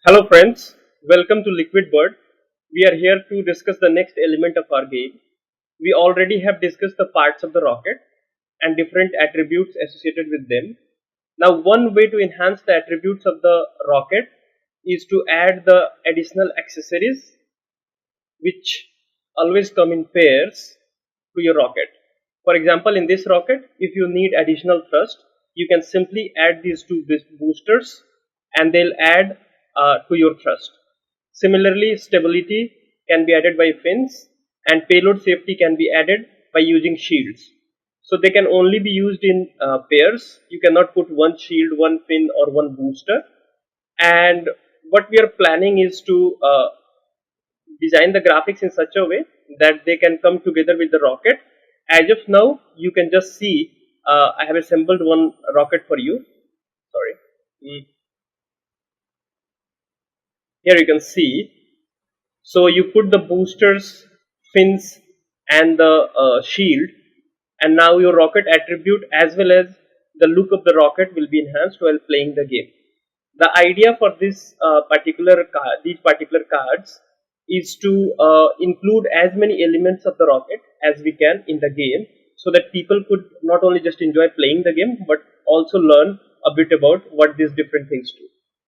Hello friends, welcome to Liquid Bird. We are here to discuss the next element of our game. We already have discussed the parts of the rocket and different attributes associated with them. Now one way to enhance the attributes of the rocket is to add the additional accessories which always come in pairs to your rocket. For example, in this rocket, if you need additional thrust, you can simply add these two boosters and they'll add to your thrust. Similarly, stability can be added by fins and payload safety can be added by using shields. So they can only be used in pairs. You cannot put one shield, one fin or one booster. And what we are planning is to design the graphics in such a way that they can come together with the rocket. As of now, you can just see I have assembled one rocket for you. Sorry. Here you can see. So you put the boosters, fins and the shield, and now your rocket attribute as well as the look of the rocket will be enhanced while playing the game. The idea for this these particular cards is to include as many elements of the rocket as we can in the game, so that people could not only just enjoy playing the game but also learn a bit about what these different things do.